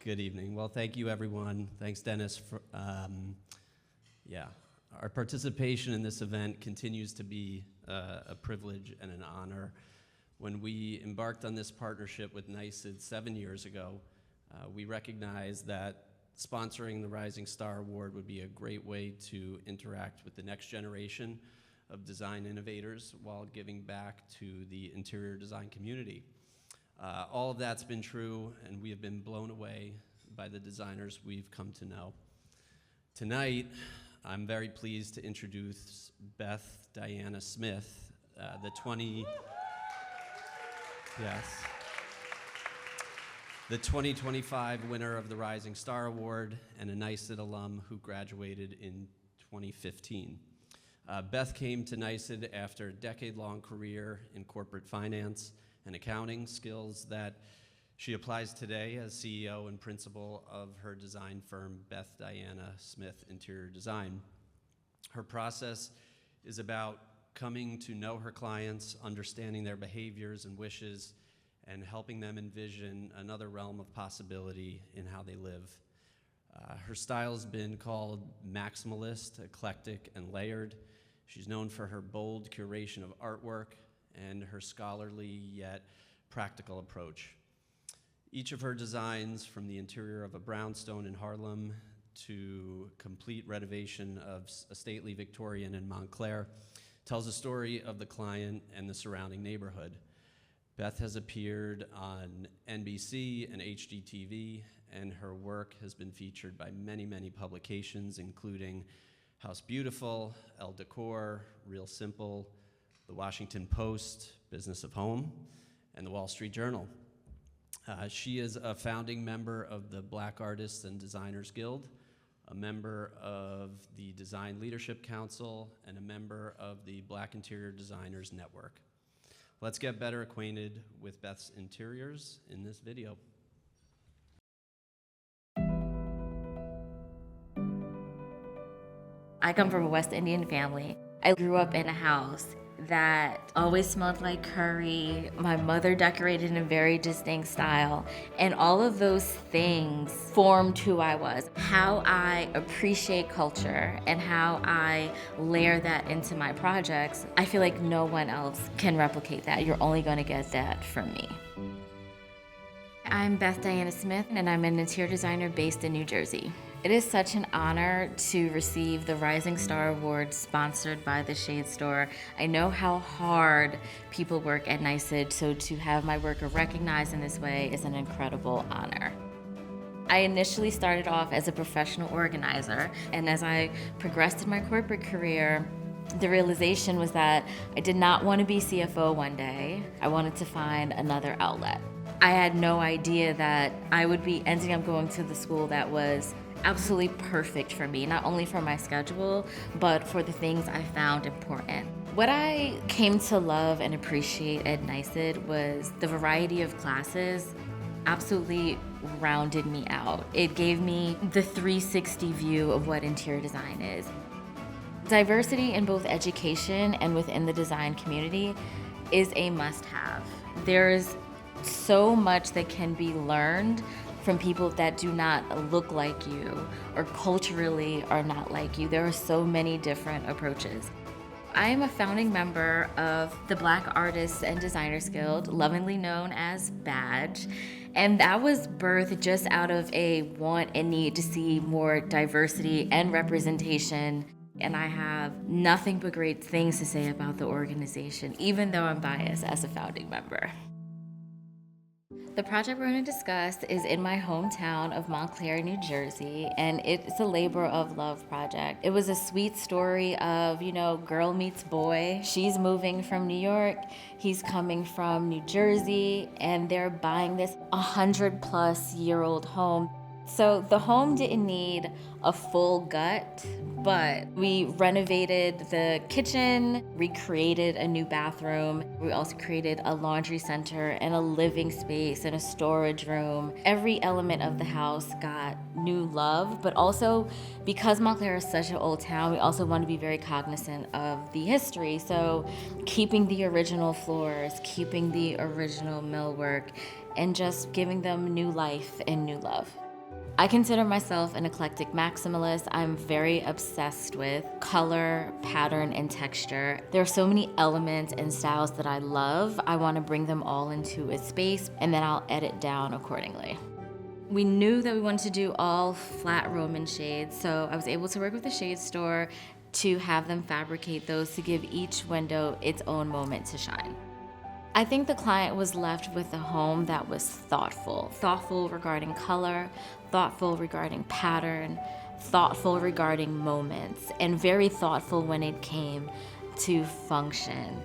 Good evening. Well, thank you, everyone. Thanks, Dennis. Our participation in this event continues to be a privilege and an honor. When we embarked on this partnership with NYSID 7 years ago, we recognized that sponsoring the Rising Star Award would be a great way to interact with the next generation of design innovators while giving back to the interior design community. All of that's been true, and we have been blown away by the designers we've come to know. Tonight, I'm very pleased to introduce Beth Diana Smith, the 2025 winner of the Rising Star Award and a NYSID alum who graduated in 2015. Beth came to NYSID after a decade-long career in corporate finance and accounting, skills that she applies today as CEO and principal of her design firm, Beth Diana Smith Interior Design. Her process is about coming to know her clients, understanding their behaviors and wishes, and helping them envision another realm of possibility in how they live. Her style has been called maximalist, eclectic, and layered. She's known for her bold curation of artwork and her scholarly yet practical approach. Each of her designs, from the interior of a brownstone in Harlem to complete renovation of a stately Victorian in Montclair, tells a story of the client and the surrounding neighborhood. Beth has appeared on NBC and HGTV, and her work has been featured by many, many publications, including House Beautiful, Elle Decor, Real Simple, The Washington Post, Business of Home, and The Wall Street Journal. She is a founding member of the Black Artists and Designers Guild, a member of the Design Leadership Council, and a member of the Black Interior Designers Network. Let's get better acquainted with Beth's interiors in this video. I come from a West Indian family. I grew up in a house that always smelled like curry. My mother decorated in a very distinct style, and all of those things formed who I was. How I appreciate culture and how I layer that into my projects, I feel like no one else can replicate that. You're only going to get that from me. I'm Beth Diana Smith, and I'm an interior designer based in New Jersey. It is such an honor to receive the Rising Star Award sponsored by the Shade Store. I know how hard people work at NYSID, so to have my work recognized in this way is an incredible honor. I initially started off as a professional organizer, and as I progressed in my corporate career, the realization was that I did not want to be CFO one day. I wanted to find another outlet. I had no idea that I would be ending up going to the school that was absolutely perfect for me, not only for my schedule, but for the things I found important. What I came to love and appreciate at NYSID was the variety of classes absolutely rounded me out. It gave me the 360 view of what interior design is. Diversity in both education and within the design community is a must-have. There is so much that can be learned from people that do not look like you or culturally are not like you. There are so many different approaches. I am a founding member of the Black Artists and Designers Guild, lovingly known as BADGE, and that was birthed just out of a want and need to see more diversity and representation. And I have nothing but great things to say about the organization, even though I'm biased as a founding member. The project we're going to discuss is in my hometown of Montclair, New Jersey, and it's a labor of love project. It was a sweet story of, girl meets boy. She's moving from New York, he's coming from New Jersey, and they're buying this 100-plus-year-old home. So the home didn't need a full gut, but we renovated the kitchen, recreated a new bathroom. We also created a laundry center and a living space and a storage room. Every element of the house got new love, but also because Montclair is such an old town, we also want to be very cognizant of the history. So keeping the original floors, keeping the original millwork, and just giving them new life and new love. I consider myself an eclectic maximalist. I'm very obsessed with color, pattern, and texture. There are so many elements and styles that I love. I want to bring them all into a space, and then I'll edit down accordingly. We knew that we wanted to do all flat Roman shades, so I was able to work with the shade store to have them fabricate those to give each window its own moment to shine. I think the client was left with a home that was thoughtful regarding color, thoughtful regarding pattern, thoughtful regarding moments, and very thoughtful when it came to function.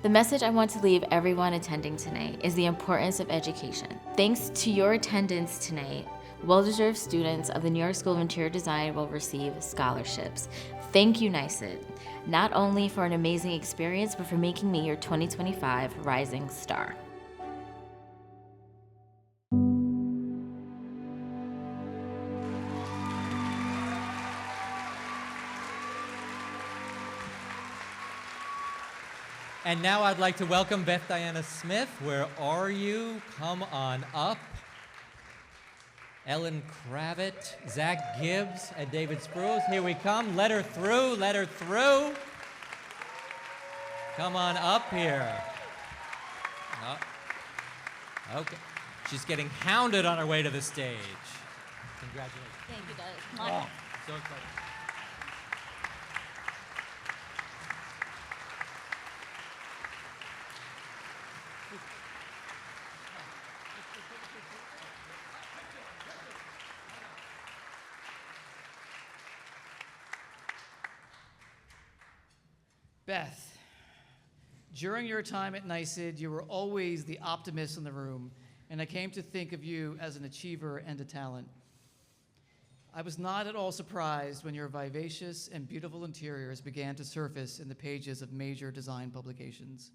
The message I want to leave everyone attending tonight is the importance of education. Thanks to your attendance tonight, well-deserved students of the New York School of Interior Design will receive scholarships. Thank you, NYSID, not only for an amazing experience, but for making me your 2025 Rising Star. And now I'd like to welcome Beth Diana Smith. Where are you? Come on up. Ellen Kravitz, Zach Gibbs, and David Spruce. Here we come. Let her through, let her through. Come on up here. Oh. Okay. She's getting hounded on her way to the stage. Congratulations. Thank you, guys. Come on. So excited. Beth, during your time at NYSID, you were always the optimist in the room, and I came to think of you as an achiever and a talent. I was not at all surprised when your vivacious and beautiful interiors began to surface in the pages of major design publications.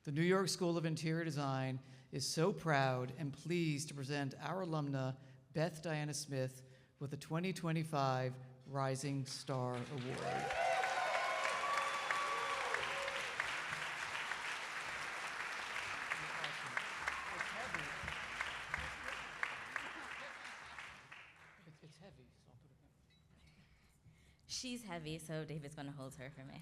The New York School of Interior Design is so proud and pleased to present our alumna, Beth Diana Smith, with the 2025 Rising Star Award. She's heavy, so David's gonna hold her for me.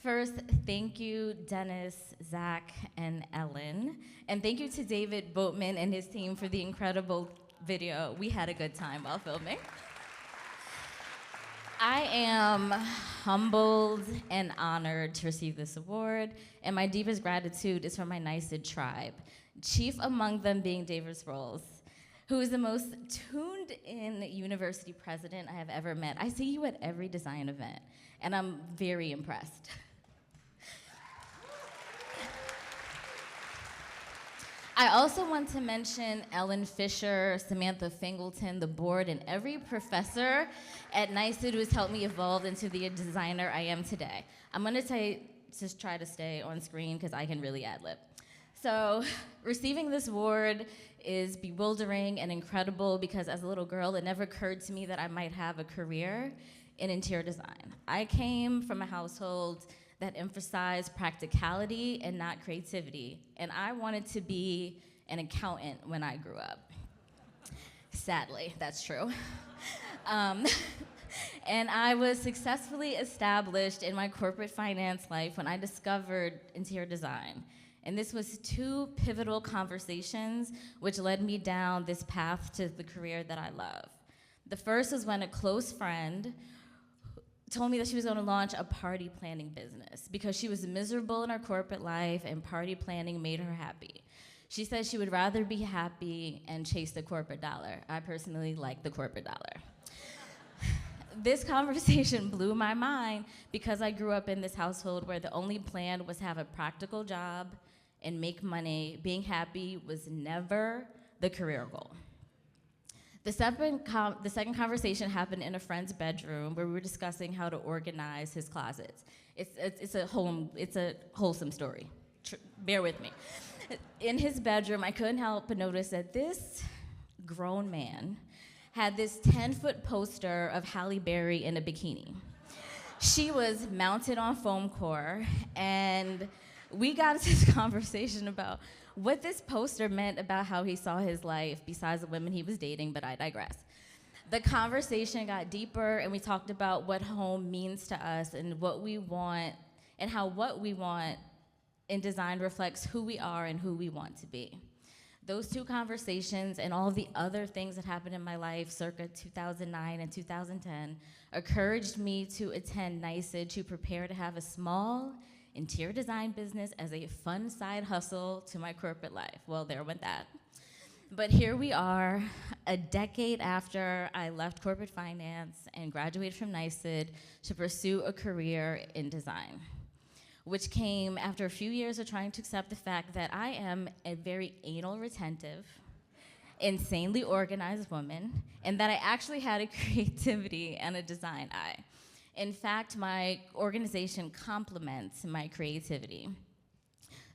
First, thank you, Dennis, Zach, and Ellen. And thank you to David Boatman and his team for the incredible video. We had a good time while filming. I am humbled and honored to receive this award, and my deepest gratitude is for my NYSID tribe, chief among them being David Sproles, who is the most tuned-in university president I have ever met. I see you at every design event, and I'm very impressed. I also want to mention Ellen Fisher, Samantha Fingleton, the board, and every professor at NYSID who has helped me evolve into the designer I am today. I'm gonna just try to stay on screen because I can really ad-lib. So receiving this award is bewildering and incredible because as a little girl, it never occurred to me that I might have a career in interior design. I came from a household that emphasized practicality and not creativity, and I wanted to be an accountant when I grew up. Sadly, that's true. And I was successfully established in my corporate finance life when I discovered interior design. And this was two pivotal conversations which led me down this path to the career that I love. The first was when a close friend told me that she was going to launch a party planning business because she was miserable in her corporate life and party planning made her happy. She said she would rather be happy and chase the corporate dollar. I personally like the corporate dollar. This conversation blew my mind because I grew up in this household where the only plan was to have a practical job and make money. Being happy was never the career goal. The second conversation happened in a friend's bedroom where we were discussing how to organize his closets. It's a wholesome story. Bear with me. In his bedroom, I couldn't help but notice that this grown man had this 10-foot poster of Halle Berry in a bikini. She was mounted on foam core, and we got into this conversation about what this poster meant about how he saw his life besides the women he was dating, but I digress. The conversation got deeper, and we talked about what home means to us and what we want, and how what we want in design reflects who we are and who we want to be. Those two conversations and all the other things that happened in my life circa 2009 and 2010 encouraged me to attend NYSID to prepare to have a small interior design business as a fun side hustle to my corporate life. Well, there went that. But here we are, a decade after I left corporate finance and graduated from NYSID to pursue a career in design, which came after a few years of trying to accept the fact that I am a very anal retentive, insanely organized woman, and that I actually had a creativity and a design eye. In fact, my organization complements my creativity.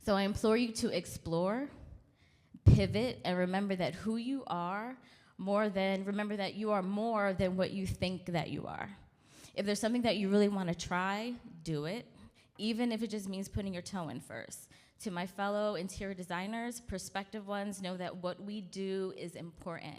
So I implore you to explore, pivot, and remember that who you are remember that you are more than what you think that you are. If there's something that you really want to try, do it, even if it just means putting your toe in first. To my fellow interior designers, prospective ones, know that what we do is important.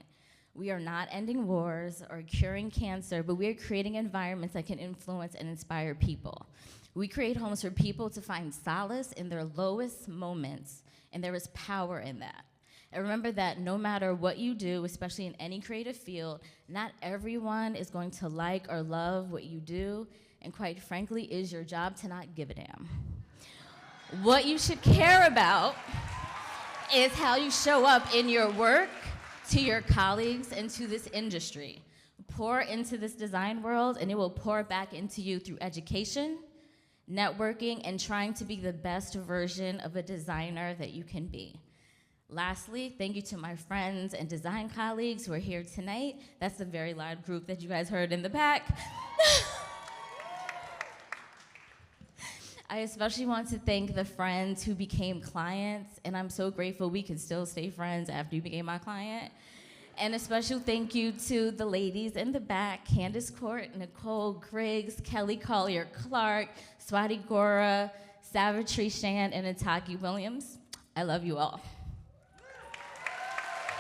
We are not ending wars or curing cancer, but we are creating environments that can influence and inspire people. We create homes for people to find solace in their lowest moments, and there is power in that. And remember that no matter what you do, especially in any creative field, not everyone is going to like or love what you do, and quite frankly, it is your job to not give a damn. What you should care about is how you show up in your work, to your colleagues, and to this industry. Pour into this design world, and it will pour back into you through education, networking, and trying to be the best version of a designer that you can be. Lastly, thank you to my friends and design colleagues who are here tonight. That's a very loud group that you guys heard in the back. I especially want to thank the friends who became clients, and I'm so grateful we can still stay friends after you became my client. And a special thank you to the ladies in the back, Candace Court, Nicole Griggs, Kelly Collier-Clark, Swati Gora, Savitri Shan, and Ataki Williams. I love you all.